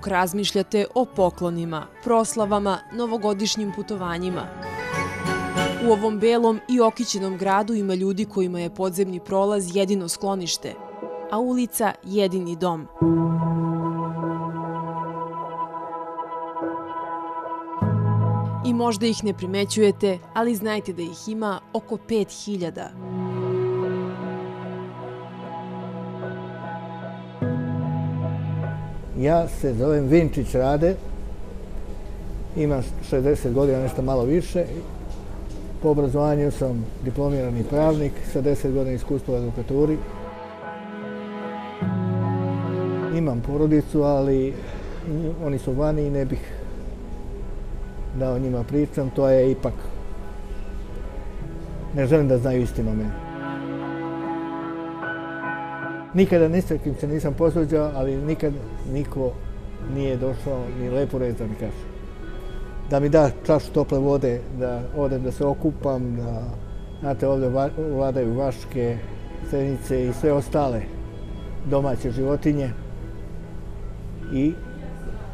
dok razmišljate o poklonima, proslavama, novogodišnjim putovanjima. U ovom belom i okićenom gradu ima ljudi kojima je podzemni prolaz jedino sklonište, a ulica jedini dom. I možda ih ne primećujete, ali znajte da ih ima oko 5000. Ja se zovem Vinčić Rade, imam 60 godina, nešto malo više. Po obrazovanju sam diplomirani pravnik sa 10 godina iskustva u advokaturi. Imam porodicu, ali oni su vani i ne bih da o njima pričam. To je ipak... Ne želim da znaju istinu o meni. Nikada ni sa kim se nisam posvađao, ali nikad niko nije došao ni lepo reći da mi kaže. Da mi da čašu tople vode, da odem da se okupam, da, znate, ovdje vladaju vaške, senice i sve ostale domaće životinje i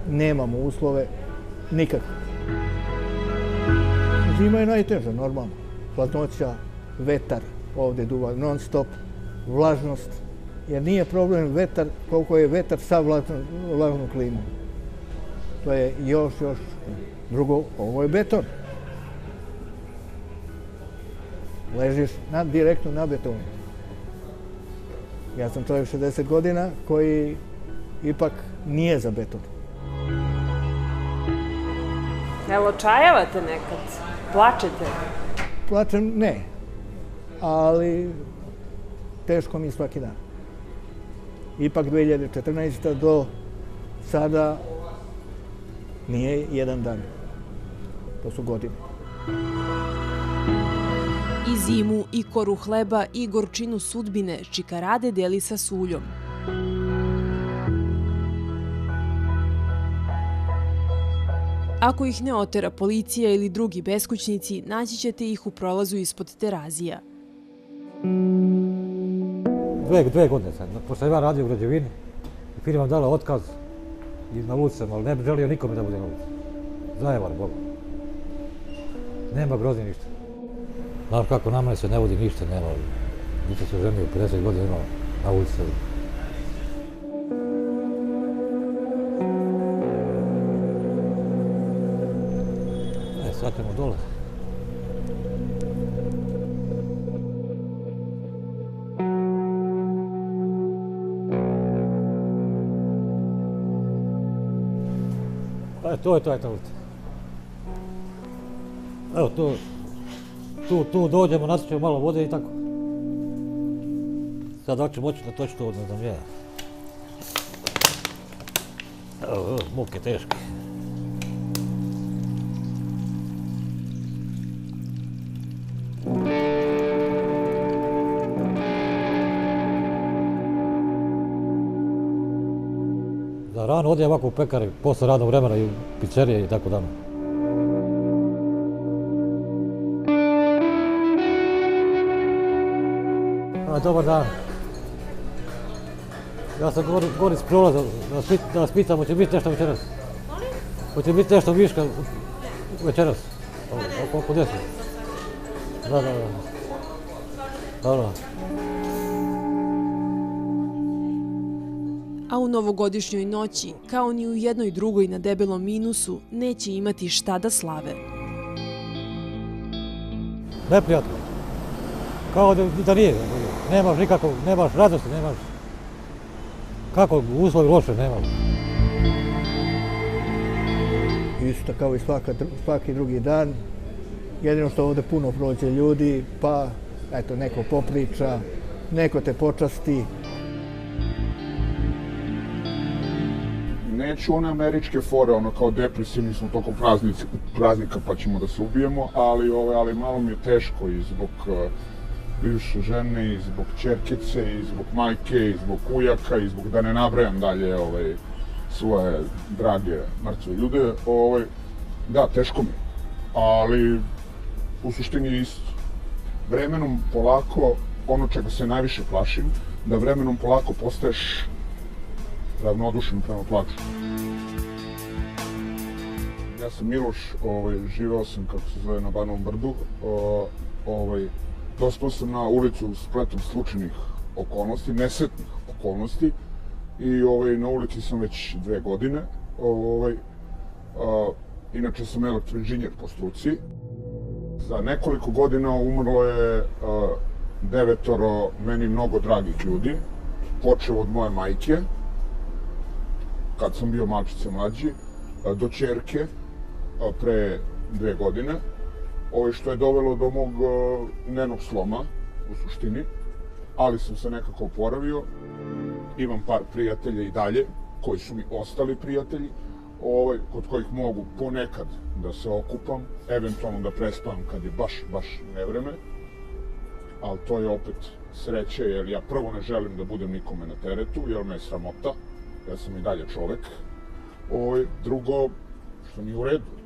nemamo uslove nikakve. Zima je najteža, normalno. Hladnoća, vetar ovdje duva non stop, vlažnost, jer nije problem vetar koliko je vetar sa vlažnom klimom. To je još. Drugo, ovo je beton. Ležiš direktno na betonu. Ja sam čovjek 60 godina koji ipak nije za beton. Jel očajavate nekad? Plačete? Plačem ne, ali teško mi je svaki dan. Ipak 2014. do sada nije jedan dan. To su godine. I zimu, i koru hleba, i gorčinu sudbine Čika Rade deli sa Suljom. Ako ih ne otera policija ili drugi beskućnici, naći ćete ih u prolazu ispod Terazija. 2 godine sad, pošto sam ja radio u građevini i firma dala otkaz i na ulici sam, ali ne bi želio nikome da bude na ulici. Zajevar Boga. Nema grozi ništa. Znaš kako, nama se ne vodi ništa, nema. Ništa se ženio, 50 godina imao na ulici. Sad ćemo dole. To je ta ulica. Evo, tu dođemo, nasićemo malo vode i tako. Sad ako ću moći da toči to, ne znam ja. Evo, muke teške. Rano odijem ovako u pekari, posle radnog vremena i u pizzerije i tako dalje. Dobar dan. Ja sam gori s prolaza, da vas pitam, hoće biti nešto večeras? Hoće biti nešto viška večeras? Oko 10? Da. Dobro. A u novogodišnjoj noći, kao ni u jednoj drugoj na debelom minusu, neće imati šta da slave. Neprijatno. Kao da nije. Nemaš nikako, nemaš radosti, nemaš... Kako, uslovi loše, nemaš. Isto kao i svaki drugi dan. Jedino što ovdje puno prođe ljudi, pa eto, neko popriča, neko te počasti. Neću one američke fore, ono kao depresivni smo tokom praznika pa ćemo da se ubijemo, ali malo mi je teško i zbog bivše žene, i zbog ćerkice, i zbog majke, i zbog ujaka, i zbog da ne nabrajam dalje svoje drage mrtve ljude. Da, teško mi, ali u suštini je isto. Vremenom polako, ono čega se najviše plašim, da vremenom polako postaješ ravnodušan prema plaču. Ja sam Miloš, živeo sam, kako se zove, na Banovom brdu. Dospao sam na ulicu spletom slučajnih okolnosti, nesretnih okolnosti. I na ulici sam već 2 godine. Inače sam elektroinženjer po struci. Za nekoliko godina umrlo je 9 meni mnogo dragih ljudi. Počeo od moje majke, kad sam bio malčice mlađi, do ćerke pre 2 godine, što je dovelo do mog nervnog sloma, u suštini, ali sam se nekako oporavio. Imam par prijatelja i dalje, koji su mi ostali prijatelji, kod kojih mogu ponekad da se okupam, eventualno da prespavam kad je baš nevreme, ali to je opet sreće, jer ja prvo ne želim da budem nikome na teretu, jer me je sramota, ja sam i dalje čovek. Drugo, što mi je u redu.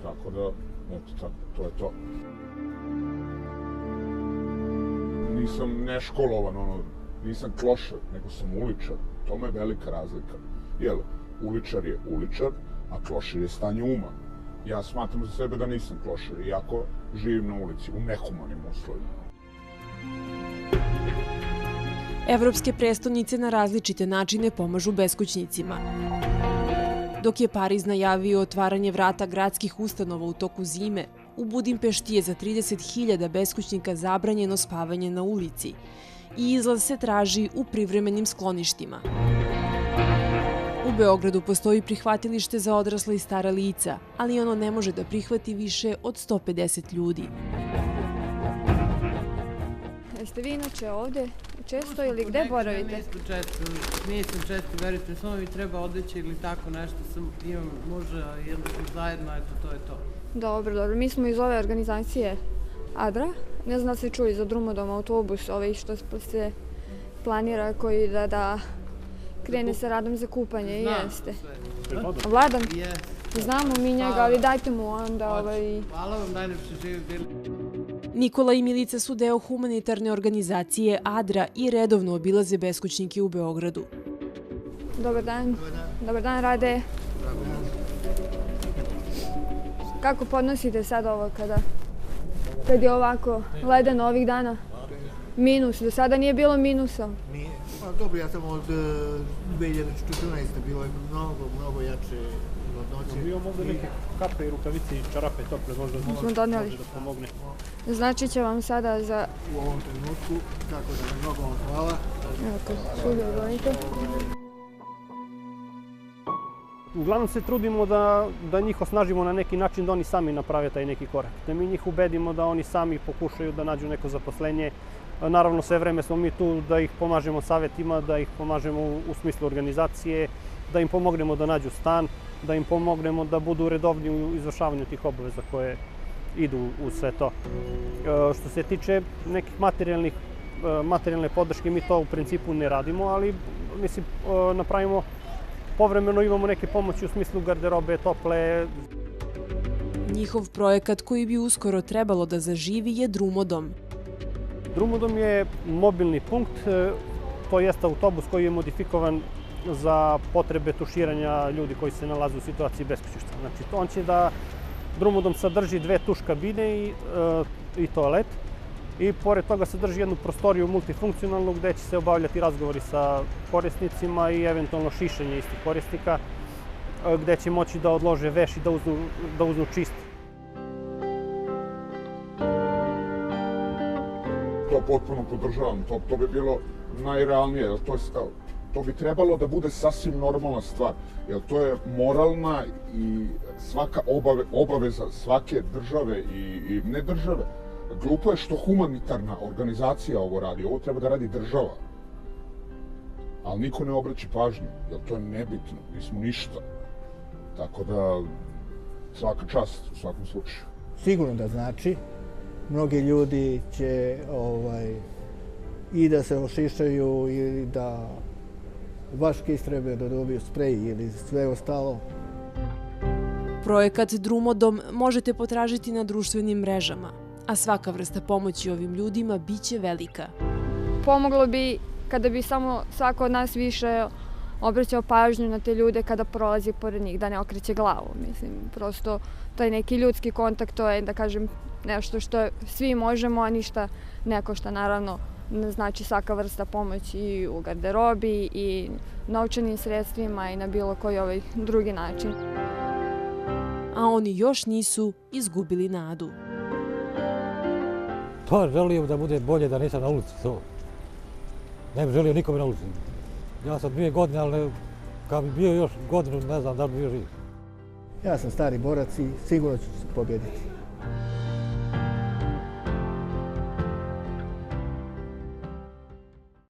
Tako da, eto, to je to. Nisam neškolovan, nisam klošar, nego sam uličar. To je velika razlika. Jel, uličar je uličar, a klošar je stanje uma. Ja smatram za sebe da nisam klošar, iako živim na ulici, u nehumanim uslovima. Evropske prestonice na različite načine pomažu beskućnicima. Dok je Pariz najavio otvaranje vrata gradskih ustanova u toku zime, u Budimpešti je za 30.000 beskućnika zabranjeno spavanje na ulici i izlaz se traži u privremenim skloništima. U Beogradu postoji prihvatilište za odrasla i stara lica, ali ono ne može da prihvati više od 150 ljudi. Jeste vi inače ovde često ili gde boravite? Nisam često, verite, samo mi treba odeći ili tako nešto, imam muža, jedno smo zajedno, eto, to je to. Dobro, mi smo iz ove organizacije Adra, ne znam da ste čuli za Drumodom autobus, što se planira koji da krene sa radom za kupanje, jeste. Vladan? Znamo mi njega, ali dajte mu onda Hvala vam, najlepše živi bili. Nikola i Milica su deo humanitarne organizacije Adra i redovno obilaze beskućnike u Beogradu. Dobar dan. Dobar dan, Rade. Kako podnosite sad ovo kad je ovako ledeno ovih dana? Minus, do sada nije bilo minusa. Nije. Dobro, ja sam od 2014. bilo je mnogo jače hladnoće. Bio mogu neke kape i rukavice i čarape tople, možda može da pomogne. Znači će vam sada za... U ovom trenutku, tako da vam mnogo vam hvala. Evo kad svugdje odvojite. Uglavnom se trudimo da njih osnažimo na neki način, da oni sami naprave taj neki korak. Da mi njih ubedimo da oni sami pokušaju da nađu neko zaposlenje. Naravno, sve vreme smo mi tu da ih pomažemo savjetima, da ih pomažemo u smislu organizacije, da im pomognemo da nađu stan, da im pomognemo da budu redovni u izvršavanju tih obaveza koje idu u sve to. Što se tiče nekih materijalne podrške, mi to u principu ne radimo, ali mislim, napravimo povremeno, imamo neke pomoći u smislu garderobe, tople. Njihov projekat koji bi uskoro trebalo da zaživi je Drumodom. Drumodom je mobilni punkt, to jest autobus koji je modifikovan za potrebe tuširanja ljudi koji se nalaze u situaciji beskućništva. Znači, on će da Drumodom sadrži 2 tuš kabine i toalet i pored toga sadrži jednu prostoriju multifunkcionalnu gde će se obavljati razgovori sa korisnicima i eventualno šišanje istih korisnika, gde će moći da odlože veš i da uznu čist. To potpuno podržavam, to bi bilo najrealnije, to bi trebalo da bude sasvim normalna stvar, jer to je moralna i svaka obaveza svake države i ne države. Glupo je što humanitarna organizacija ovo radi, ovo treba da radi država. Ali niko ne obraća pažnju, jer to je nebitno, nismo ništa. Tako da, svaka čast u svakom slučaju. Sigurno da znači. Mnogi ljudi će i da se ošišaju ili da vaške istrebe, da dobiju sprej ili sve ostalo. Projekat Drumodom možete potražiti na društvenim mrežama, a svaka vrsta pomoći ovim ljudima biće velika. Pomoglo bi kada bi samo svako od nas više obraćao pažnju na te ljude kada prolazi pored njih, da ne okreće glavu. Mislim, prosto taj neki ljudski kontakt, to je, da kažem, nešto što svi možemo, a ništa ne košta. Naravno, znači svaka vrsta pomoći i u garderobi i novčanim sredstvima i na bilo koji drugi način. A oni još nisu izgubili nadu. To želio da bude bolje da nisam na ulici, to. Ne bi želio nikome na ulici. Ja sam 2 godine, ali kad bi bio još godinu, ne znam da li bi bio živ. Ja sam stari borac i sigurno ću se pobjediti.